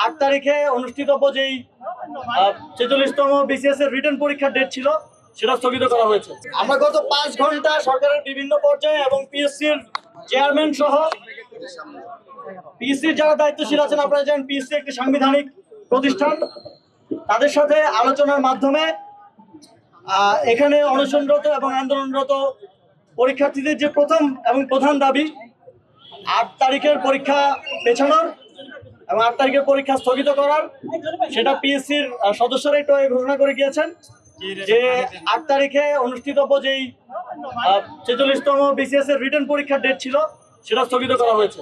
8 তারিখে অনুষ্ঠিতব্য যেই 46তম বিসিএস এর রিটেন পরীক্ষার ডেট ছিল সেটা স্থগিত করা হয়েছে। আমরা গত 5 ঘন্টা সরকারের বিভিন্ন পর্যায়ে এবং পিএসসির চেয়ারম্যান সহ পিএসসির যারা দায়িত্বশীল আছেন, আপনারা জানেন পিএসসি একটি সাংবিধানিক প্রতিষ্ঠান, তাদের সাথে আলোচনার মাধ্যমে এখানে অনশনরত এবং আন্দোলনরত পরীক্ষার্থীদের যে প্রথম এবং প্রধান দাবি 8 তারিখের পরীক্ষা পেছানোর এবং 8 তারিখের পরীক্ষা স্থগিত করার, সেটা পিএসসির সদস্যরাই তো ঘোষণা করে গিয়েছেন যে 8 তারিখে অনুষ্ঠিতব্য যেই 46তম বিসিএস এর রিটেন পরীক্ষার ডেট ছিল সেটা স্থগিত করা হয়েছে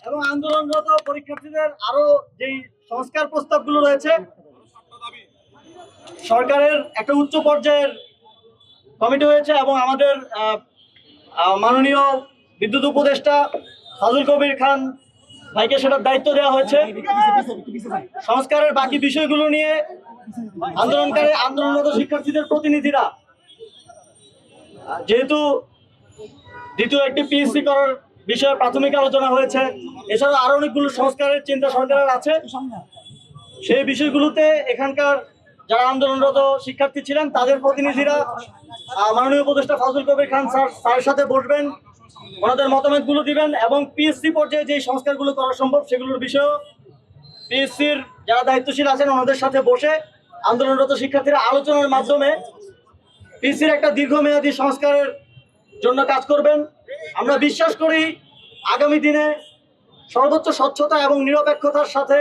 এবং আন্দোলনরত পরীক্ষার্থীদের আরো যেই সংস্কার প্রস্তাবগুলো রয়েছে, সরকারের একটা উচ্চ পর্যায়ের কমিটি হয়েছে এবং আমাদের মাননীয় বিদ্যুৎ উপদেষ্টা ফাজুল কবির খান ভাইকে সেটার দায়িত্ব দেওয়া হয়েছে। সংস্কারের বাকি বিষয়গুলো নিয়ে আন্দোলনরত শিক্ষার্থীদের প্রতিনিধিরা, যেহেতু দ্বিতীয় একটি পিএসসি করার বিষয়ে প্রাথমিক আলোচনা হয়েছে, এছাড়াও আরো অনেকগুলো সংস্কারের চিন্তা সরকারের আছে, সেই বিষয়গুলোতে এখানকার যারা আন্দোলনরত শিক্ষার্থী ছিলেন তাদের প্রতিনিধিরা মাননীয় উপদেষ্টা ফাজুল কবির খান স্যারের সাথে বসবেন, ওনাদের মতামতগুলো দিবেন এবং পিএসসি পর্যায়ে যে সংস্কারগুলো করা সম্ভব সেগুলোর বিষয়েও পিএসসির যারা দায়িত্বশীল আছেন ওনাদের সাথে বসে আন্দোলনরত শিক্ষার্থীরা আলোচনার মাধ্যমে পিএসসির একটা দীর্ঘমেয়াদী সংস্কারের জন্য কাজ করবেন। আমরা বিশ্বাস করি আগামী দিনে সর্বোচ্চ স্বচ্ছতা এবং নিরপেক্ষতার সাথে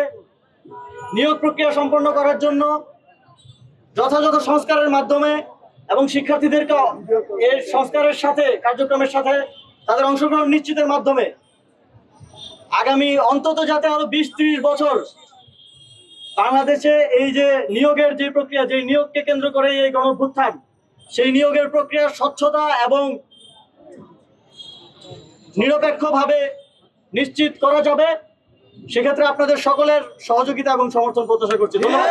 নিয়োগ প্রক্রিয়া সম্পন্ন করার জন্য যথাযথ সংস্কারের মাধ্যমে এবং শিক্ষার্থীদেরকে এই সংস্কারের সাথে কার্যক্রমের সাথে তাদের অংশগ্রহণ নিশ্চিতের মাধ্যমে আগামী অন্তত যাতে আরো 20-30 বছর বাংলাদেশে এই যে নিয়োগের যে প্রক্রিয়া, যে নিয়োগকে কেন্দ্র করে এই গণঅভ্যুত্থান, সেই নিয়োগের প্রক্রিয়ার স্বচ্ছতা এবং নিরপেক্ষভাবে নিশ্চিত করা যাবে, সেক্ষেত্রে আপনাদের সকলের সহযোগিতা এবং সমর্থন প্রত্যাশা করছি। ধন্যবাদ।